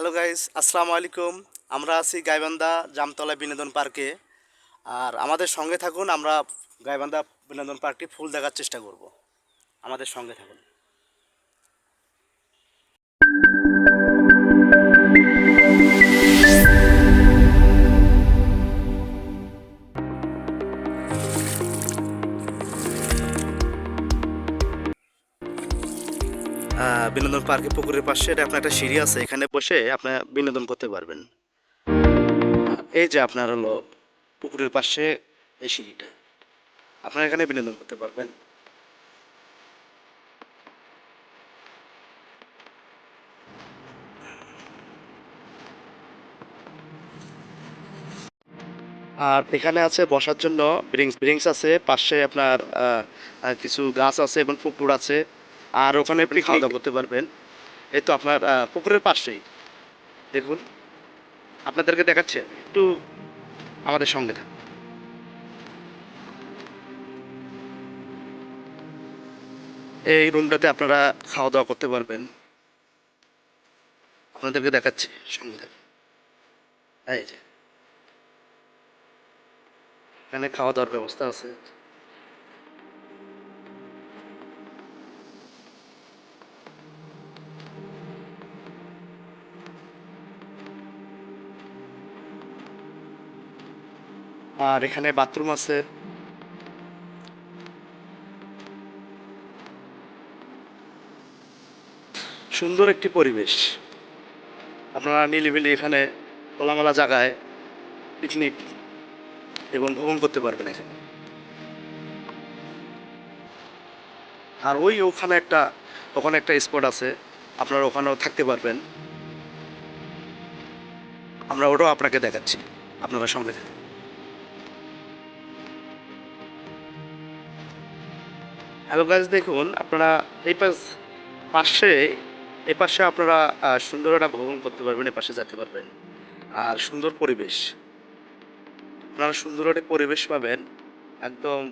Hello guys, আসসালামু আলাইকুম। আমরা আছি গাইবান্ধা জামতলা বিনোদন পার্কে। আর আমাদের সঙ্গে থাকুন, আমরা গাইবান্ধা বিনোদন পার্কটি ফুল দেখার চেষ্টা করব। আমাদের সঙ্গে থাকুন। বিনোদন পার্কে পুকুরের পাশে এটা আপনার একটা সিঁড়ি আছে, এখানে বসে আপনি বিনোদন করতে পারবেন। এই যে আপনার হলো পুকুরের পাশে এই সিঁড়িটা, আপনারা এখানে বিনোদন করতে পারবেন। আর এখানে আছে বসার জন্য ব্রিংস ব্রিংস আছে, পাশে আপনার কিছু গাছ আছে এবং পুকুর আছে। আর ওখানে আপনি খাওয়া দাওয়া করতে পারবেন। এই তো আপনার পুকুরের পাশেই দেখুন, আপনাদেরকে দেখাচ্ছে একটু, আমাদের সঙ্গে থাকুন। এই রুমটাতে আপনারা খাওয়া দাওয়া করতে পারবেন, আপনাদেরকে দেখাচ্ছি, সঙ্গে থাকুন। এই যে এখানে খাওয়া দাওয়ার ব্যবস্থা আছে। আর এখানে বাথরুম আছে। সুন্দর একটি পরিবেশ, আপনারা নিলিবিলি এখানে খোলামেলা জায়গায় পিকনিক এবং ভ্রমণ করতে পারবেন এখানে। আর ওখানে একটা স্পট আছে, আপনারা ওখানেও থাকতে পারবেন। আমরা ওটাও আপনাকে দেখাচ্ছি, আপনারা সঙ্গে থাকুন। হ্যালো গাইস, দেখুন আপনারা এই পাশে এই পাশে আপনারা সুন্দর একটা ভ্রমণ করতে পারবেন, এ পাশে যেতে পারবেন। আর সুন্দর পরিবেশ, আপনারা সুন্দর একটা পরিবেশ পাবেন একদম।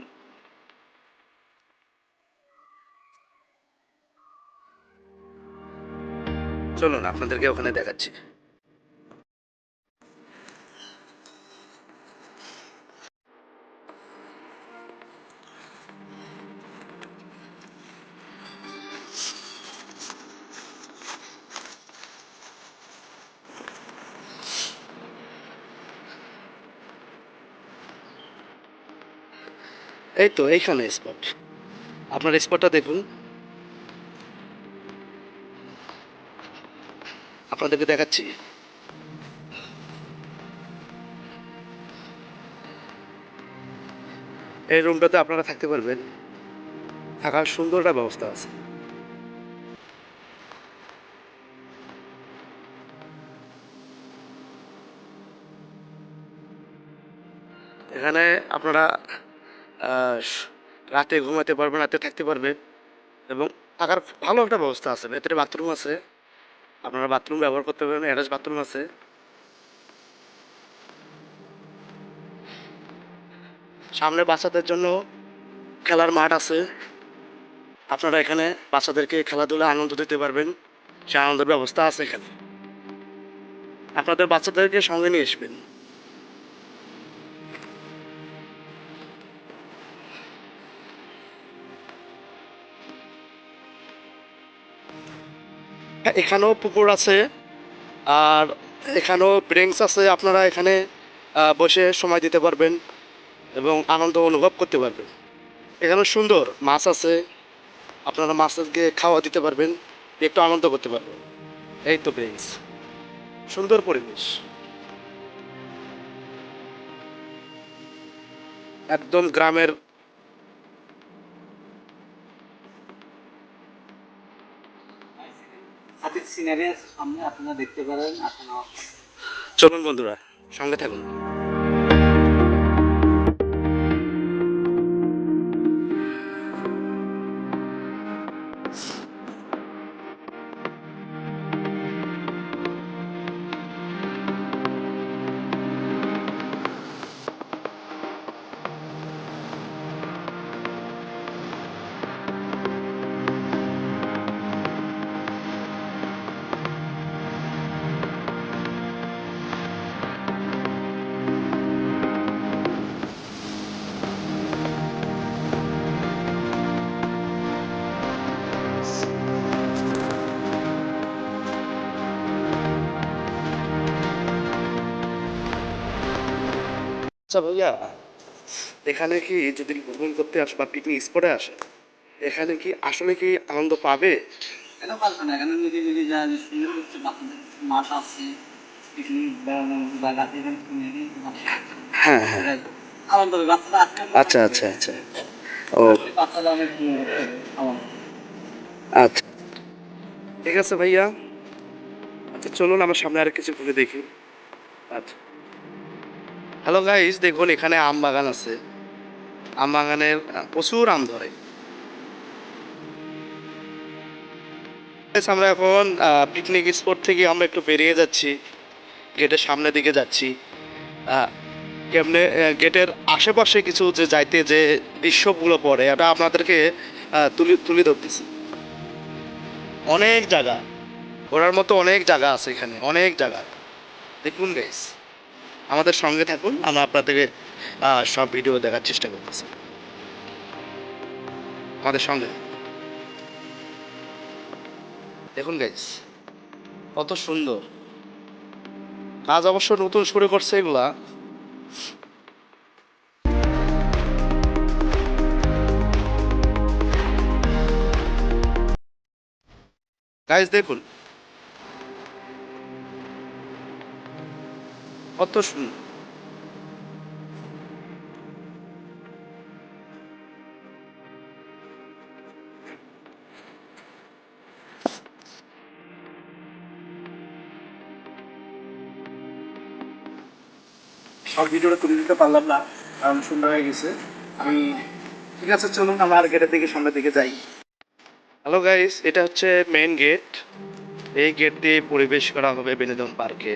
চলুন আপনাদেরকে ওখানে দেখাচ্ছি। এই তো এইখানে স্পট, আপনার স্পটটা দেখুন, আপনাদেরকে দেখাচ্ছি। এই রুমটাতে আপনারা থাকতে পারবেন, থাকার সুন্দর একটা ব্যবস্থা আছে। এখানে আপনারা আহ, রাতে ঘুমাতে পারবেন, রাতে থাকতে পারবেন, এবং থাকার ভালো একটা ব্যবস্থা আছে। ভেতরে বাথরুম আছে, আপনারা বাথরুম ব্যবহার করতে পারবেন, অ্যাটাচ বাথরুম আছে। সামনে বাচ্চাদের জন্য খেলার মাঠ আছে, আপনারা এখানে বাচ্চাদেরকে খেলাধুলা আনন্দ দিতে পারবেন, সে আনন্দের ব্যবস্থা আছে এখানে। আপনাদের বাচ্চাদেরকে সঙ্গে নিয়ে আসবেন। হ্যাঁ, এখানেও পুকুর আছে, আর এখানেও ব্রেঞ্চ আছে, আপনারা এখানে বসে সময় দিতে পারবেন এবং আনন্দ অনুভব করতে পারবেন। এখানে সুন্দর মাছ আছে, আপনারা মাছকে খাওয়া দিতে পারবেন, একটু আনন্দ করতে পারবেন। এই তো ব্রেঞ্চ, সুন্দর পরিবেশ, একদম গ্রামের। সিনারি আছে সামনে, আপনারা দেখতে পারেন। আপনারা চলুন বন্ধুরা, সঙ্গে থাকুন। আচ্ছা ভাইয়া, এখানে কি যদি ভ্রমণ করতে আসে বা পিকনিক স্পটে আসে, এখানে কি আসলে কি আনন্দ পাবে? কেন পারবে না? এখানে যদি যদি যা যে সুন্দর হচ্ছে বাচ্চাদের মাঠ আছে, পিকনিক বা গাছে হ্যাঁ হ্যাঁ। আনন্দ হবে বাচ্চারা আসলে আচ্ছা আচ্ছা আচ্ছা। ও বাচ্চারা অনেক আনন্দ। আচ্ছা, ঠিক আছে ভাইয়া। আচ্ছা চলুন আমার সামনে আর কিছু ঘুরে দেখি। আচ্ছা, হ্যালো গাইস, দেখুন এখানে আম বাগান আছে। আম বাগানের প্রচুর আম ধরে। Guys, আমরা এখন পিকনিক স্পট থেকে আমরা একটু বেরিয়ে যাচ্ছি, গেটের সামনের দিকে যাচ্ছি। আহ, কেমনে গেটের আশেপাশে কিছু যে যাইতে যে দৃশ্যগুলো পড়ে এটা আপনাদেরকে তুলে তুলে ধরতেছি। অনেক জায়গা, ঘোরার মতো অনেক জায়গা আছে এখানে, অনেক জায়গা। দেখুন গাইস, আমাদের সঙ্গে থাকুন, আমরা আপনাদেরকে সব ভিডিও দেখার চেষ্টা করতেছি। আমাদের সঙ্গে দেখুন গাইস, কত সুন্দর। কাজ অবশ্য নতুন শুরু করছে এগুলা। গাইস দেখুন কত সুন্দর। সব ভিডিওটা তুলে দিতে পারলাম না, কারণ সুন্দর হয়ে গেছে। আমি ঠিক আছে, চলুন আমরা আর গেটের দিকে সামনের দিকে যাই। হ্যালো গাইস, এটা হচ্ছে মেইন গেট। এই গেট দিয়ে পরিবেশ করা হবে বিনোদন পার্কে।